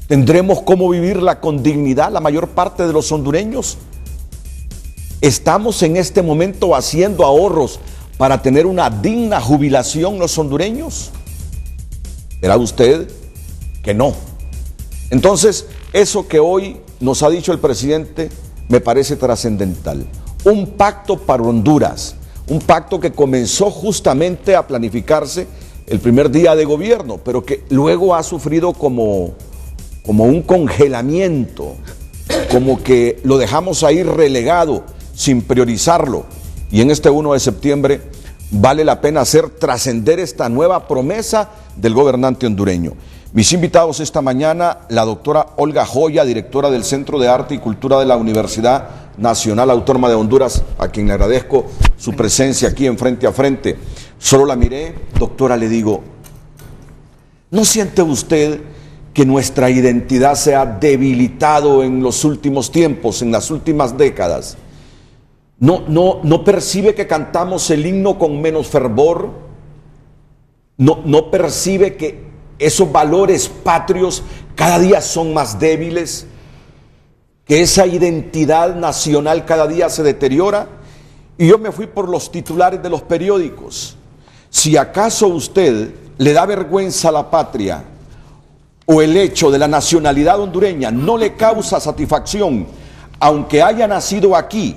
¿Tendremos cómo vivirla con dignidad la mayor parte de los hondureños? ¿Estamos en este momento haciendo ahorros para tener una digna jubilación los hondureños? ¿Verá usted que no? Entonces, eso que hoy nos ha dicho el presidente me parece trascendental. Un pacto para Honduras, un pacto que comenzó justamente a planificarse el primer día de gobierno, pero que luego ha sufrido como un congelamiento, como que lo dejamos ahí relegado sin priorizarlo. Y en este 1 de septiembre vale la pena hacer trascender esta nueva promesa del gobernante hondureño. Mis invitados esta mañana, la doctora Olga Joya, directora del Centro de Arte y Cultura de la Universidad Nacional Autónoma de Honduras, a quien le agradezco su presencia aquí en Frente a Frente. Solo la miré, doctora, le digo, ¿no siente usted que nuestra identidad se ha debilitado en los últimos tiempos, en las últimas décadas? ¿No percibe que cantamos el himno con menos fervor? ¿No percibe que esos valores patrios cada día son más débiles? ¿Que esa identidad nacional cada día se deteriora? Y yo me fui por los titulares de los periódicos. Si acaso usted le da vergüenza a la patria o el hecho de la nacionalidad hondureña no le causa satisfacción, aunque haya nacido aquí,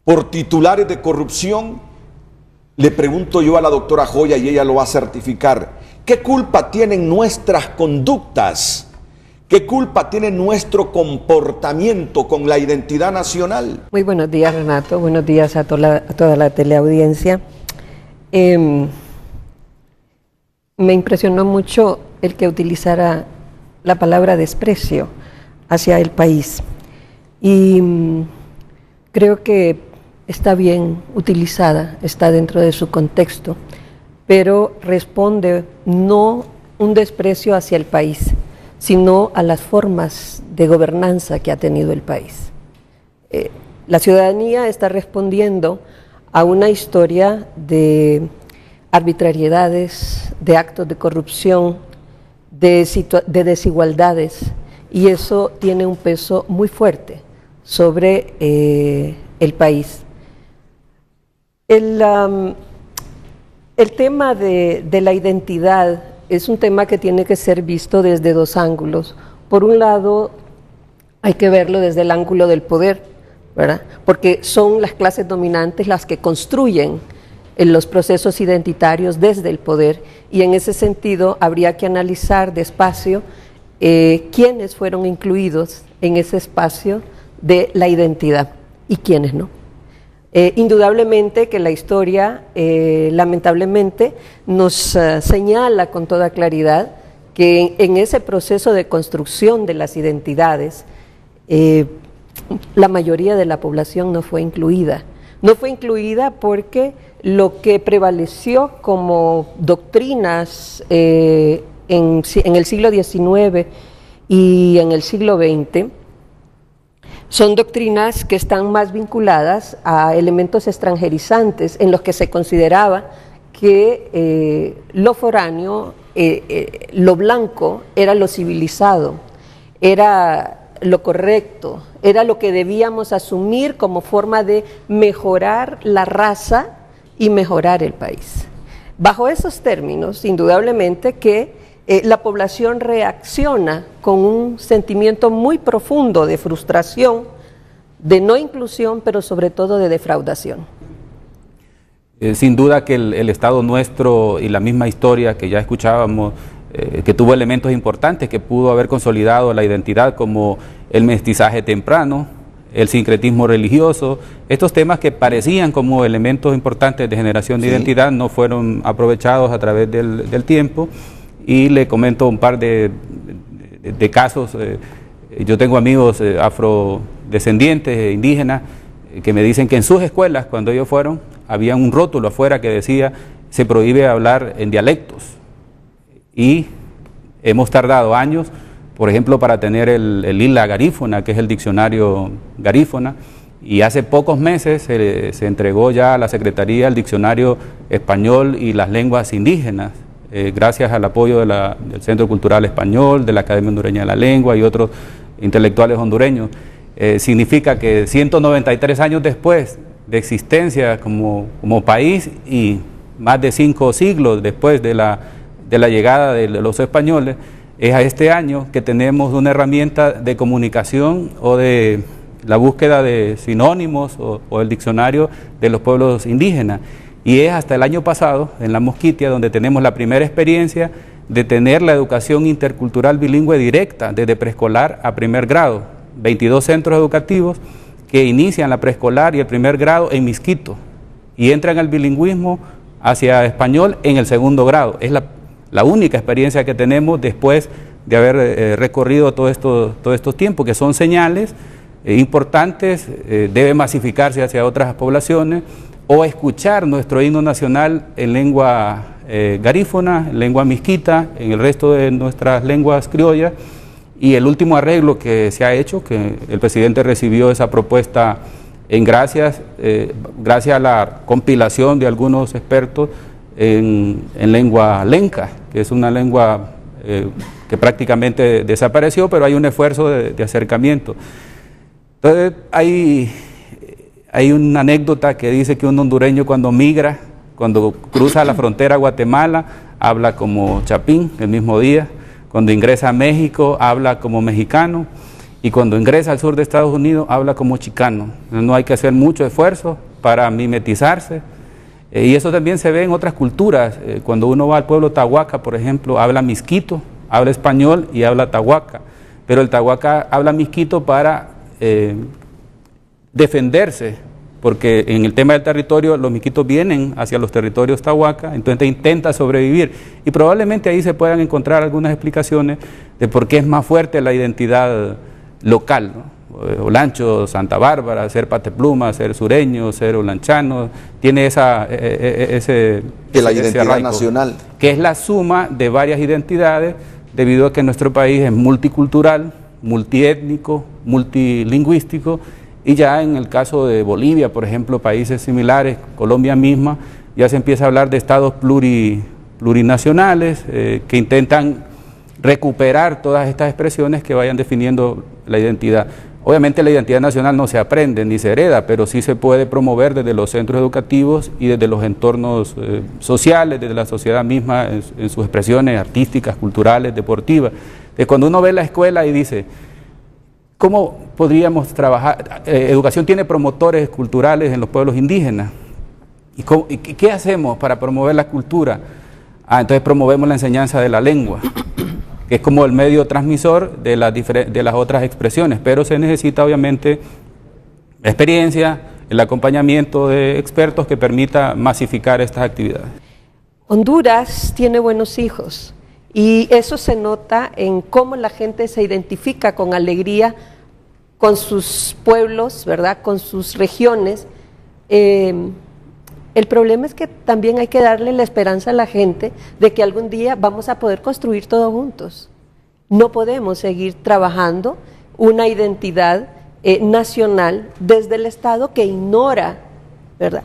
por titulares de corrupción, le pregunto yo a la doctora Joya y ella lo va a certificar, ¿qué culpa tienen nuestras conductas? ¿Qué culpa tiene nuestro comportamiento con la identidad nacional? Muy buenos días, Renato, buenos días a toda la teleaudiencia. Me impresionó mucho el que utilizara la palabra desprecio hacia el país y creo que está bien utilizada, está dentro de su contexto, pero responde no un desprecio hacia el país, sino a las formas de gobernanza que ha tenido el país. La ciudadanía está respondiendo a una historia de arbitrariedades, de actos de corrupción, de desigualdades, y eso tiene un peso muy fuerte sobre el país. El tema de la identidad es un tema que tiene que ser visto desde dos ángulos. Por un lado, hay que verlo desde el ángulo del poder, ¿verdad? Porque son las clases dominantes las que construyen los procesos identitarios desde el poder, y en ese sentido habría que analizar despacio quiénes fueron incluidos en ese espacio de la identidad y quiénes no. Indudablemente que la historia, lamentablemente, nos señala con toda claridad que en ese proceso de construcción de las identidades, la mayoría de la población no fue incluida. No fue incluida porque lo que prevaleció como doctrinas en el siglo XIX y en el siglo XX son doctrinas que están más vinculadas a elementos extranjerizantes, en los que se consideraba que lo foráneo, lo blanco, era lo civilizado, era lo correcto, era lo que debíamos asumir como forma de mejorar la raza y mejorar el país. Bajo esos términos, indudablemente que la población reacciona con un sentimiento muy profundo de frustración, de no inclusión, pero sobre todo de defraudación. Sin duda que el Estado nuestro y la misma historia que ya escuchábamos, que tuvo elementos importantes que pudo haber consolidado la identidad, como el mestizaje temprano, el sincretismo religioso, estos temas que parecían como elementos importantes de generación de identidad no fueron aprovechados a través del tiempo. Y le comento un par de casos. Yo tengo amigos afrodescendientes, indígenas, que me dicen que en sus escuelas, cuando ellos fueron, había un rótulo afuera que decía: se prohíbe hablar en dialectos. Y hemos tardado años, por ejemplo, para tener el ILA Garífuna, que es el diccionario Garífuna, y hace pocos meses se entregó ya a la Secretaría el diccionario español y las lenguas indígenas. gracias al apoyo del Centro Cultural Español, de la Academia Hondureña de la Lengua y otros intelectuales hondureños. Significa que 193 años después de existencia como país y más de 5 siglos después de la llegada de los españoles, es a este año que tenemos una herramienta de comunicación o de la búsqueda de sinónimos o el diccionario de los pueblos indígenas. Y es hasta el año pasado, en La Mosquitia, donde tenemos la primera experiencia de tener la educación intercultural bilingüe directa, desde preescolar a primer grado. 22 centros educativos que inician la preescolar y el primer grado en Misquito y entran al bilingüismo hacia español en el segundo grado. Es la única experiencia que tenemos después de haber recorrido todos estos tiempos, que son señales importantes, debe masificarse hacia otras poblaciones, o escuchar nuestro himno nacional en lengua garífona, en lengua misquita, en el resto de nuestras lenguas criollas. Y el último arreglo que se ha hecho, que el presidente recibió esa propuesta gracias a la compilación de algunos expertos en lengua lenca, que es una lengua que prácticamente desapareció, pero hay un esfuerzo de acercamiento. Entonces hay una anécdota que dice que un hondureño cuando migra, cuando cruza la frontera a Guatemala, habla como chapín el mismo día. Cuando ingresa a México, habla como mexicano, y cuando ingresa al sur de Estados Unidos, habla como chicano. No hay que hacer mucho esfuerzo para mimetizarse, y eso también se ve en otras culturas. Cuando uno va al pueblo Tahuaca, por ejemplo, habla misquito, habla español y habla Tahuaca, pero el Tahuaca habla misquito para defenderse, porque en el tema del territorio los misquitos vienen hacia los territorios Tahuaca, entonces intenta sobrevivir, y probablemente ahí se puedan encontrar algunas explicaciones de por qué es más fuerte la identidad local, ¿no? Olancho, Santa Bárbara, ser patepluma, ser sureño, ser olanchano, tiene ese identidad arraigo, nacional, que es la suma de varias identidades, debido a que nuestro país es multicultural, multiétnico, multilingüístico. Y ya en el caso de Bolivia, por ejemplo, países similares, Colombia misma, ya se empieza a hablar de estados plurinacionales que intentan recuperar todas estas expresiones que vayan definiendo la identidad. Obviamente la identidad nacional no se aprende ni se hereda, pero sí se puede promover desde los centros educativos y desde los entornos sociales, desde la sociedad misma, en sus expresiones artísticas, culturales, deportivas. Cuando uno ve la escuela y dice, ¿cómo podríamos trabajar? Educación tiene promotores culturales en los pueblos indígenas. ¿Y qué hacemos para promover la cultura? Entonces promovemos la enseñanza de la lengua, que es como el medio transmisor de las otras expresiones, pero se necesita obviamente experiencia, el acompañamiento de expertos que permita masificar estas actividades. Honduras tiene buenos hijos. Y eso se nota en cómo la gente se identifica con alegría con sus pueblos, ¿verdad?, con sus regiones. El problema es que también hay que darle la esperanza a la gente de que algún día vamos a poder construir todo juntos. No podemos seguir trabajando una identidad nacional desde el Estado que ignora, ¿verdad?,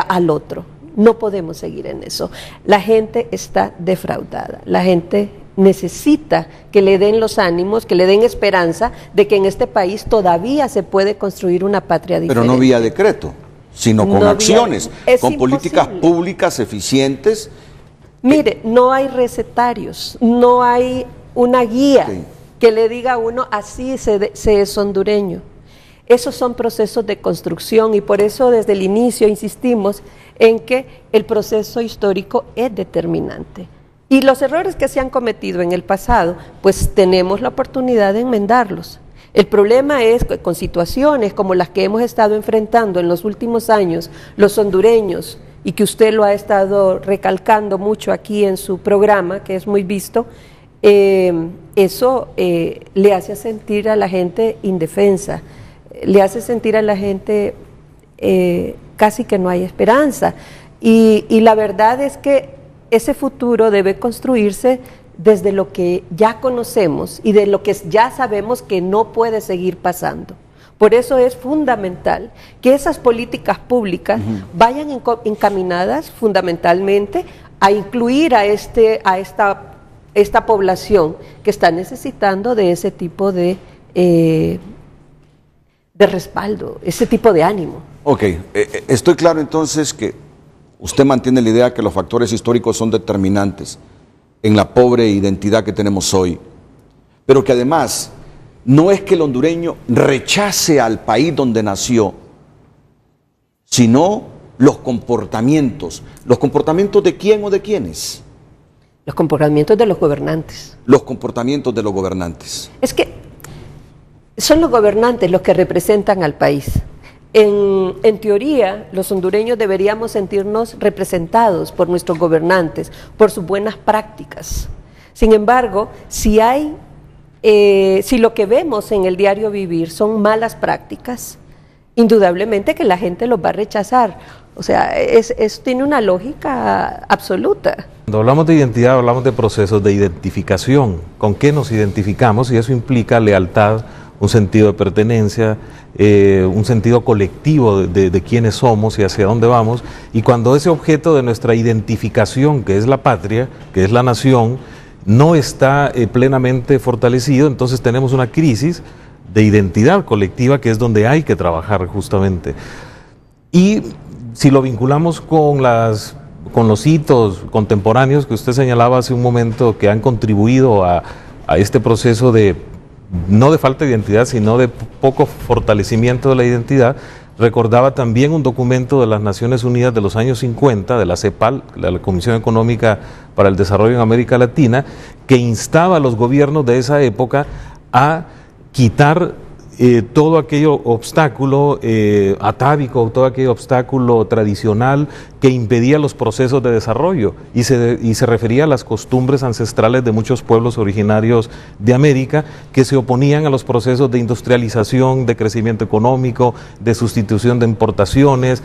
al otro. No podemos seguir en eso. La gente está defraudada. La gente necesita que le den los ánimos, que le den esperanza de que en este país todavía se puede construir una patria diferente. Pero no vía decreto, sino con acciones, con políticas públicas eficientes. Mire, no hay recetarios, no hay una guía que le diga a uno así se es hondureño. Esos son procesos de construcción, y por eso desde el inicio insistimos en que el proceso histórico es determinante. Y los errores que se han cometido en el pasado, pues tenemos la oportunidad de enmendarlos. El problema es que con situaciones como las que hemos estado enfrentando en los últimos años, los hondureños, y que usted lo ha estado recalcando mucho aquí en su programa, que es muy visto, eso le hace sentir a la gente indefensa, le hace sentir a la gente casi que no hay esperanza. Y la verdad es que ese futuro debe construirse desde lo que ya conocemos y de lo que ya sabemos que no puede seguir pasando. Por eso es fundamental que esas políticas públicas vayan encaminadas fundamentalmente a incluir a esta población que está necesitando de ese tipo de respaldo, ese tipo de ánimo. Ok, estoy claro entonces que usted mantiene la idea que los factores históricos son determinantes en la pobre identidad que tenemos hoy, pero que además no es que el hondureño rechace al país donde nació, sino los comportamientos. ¿Los comportamientos de quién o de quiénes? Los comportamientos de los gobernantes. Los comportamientos de los gobernantes. Es que son los gobernantes los que representan al país. En teoría, los hondureños deberíamos sentirnos representados por nuestros gobernantes, por sus buenas prácticas. Sin embargo, si lo que vemos en el diario vivir son malas prácticas, indudablemente que la gente los va a rechazar. O sea, tiene una lógica absoluta. Cuando hablamos de identidad, hablamos de procesos de identificación. ¿Con qué nos identificamos? Y eso implica lealtad, un sentido de pertenencia, un sentido colectivo de quiénes somos y hacia dónde vamos. Y cuando ese objeto de nuestra identificación, que es la patria, que es la nación, no está plenamente fortalecido, entonces tenemos una crisis de identidad colectiva, que es donde hay que trabajar justamente. Y si lo vinculamos con los hitos contemporáneos que usted señalaba hace un momento, que han contribuido a este proceso no de falta de identidad, sino de poco fortalecimiento de la identidad, recordaba también un documento de las Naciones Unidas de los años 50, de la CEPAL, la Comisión Económica para el Desarrollo en América Latina, que instaba a los gobiernos de esa época a quitar todo aquello obstáculo atávico, todo aquello obstáculo tradicional que impedía los procesos de desarrollo, y se refería a las costumbres ancestrales de muchos pueblos originarios de América que se oponían a los procesos de industrialización, de crecimiento económico, de sustitución de importaciones,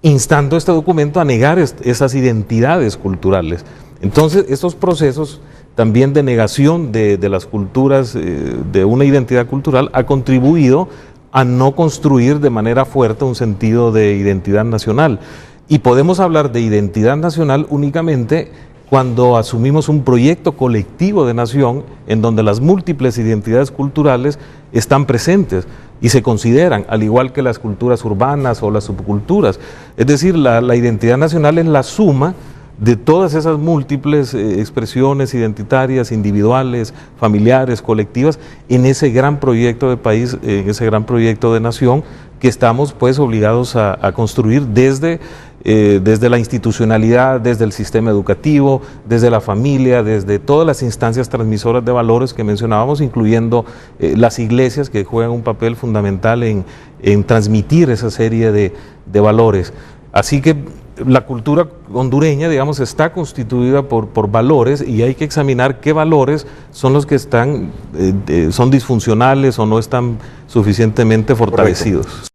instando este documento a negar esas identidades culturales. Entonces, estos procesos también de negación de las culturas, de una identidad cultural, ha contribuido a no construir de manera fuerte un sentido de identidad nacional. Y podemos hablar de identidad nacional únicamente cuando asumimos un proyecto colectivo de nación en donde las múltiples identidades culturales están presentes y se consideran, al igual que las culturas urbanas o las subculturas. Es decir, la identidad nacional es la suma de todas esas múltiples expresiones identitarias, individuales, familiares, colectivas, en ese gran proyecto de país, en ese gran proyecto de nación que estamos pues obligados a construir desde la institucionalidad, desde el sistema educativo, desde la familia, desde todas las instancias transmisoras de valores que mencionábamos, incluyendo las iglesias, que juegan un papel fundamental en transmitir esa serie de valores. Así que la cultura hondureña, digamos, está constituida por valores, y hay que examinar qué valores son los que son disfuncionales o no están suficientemente fortalecidos. Correcto.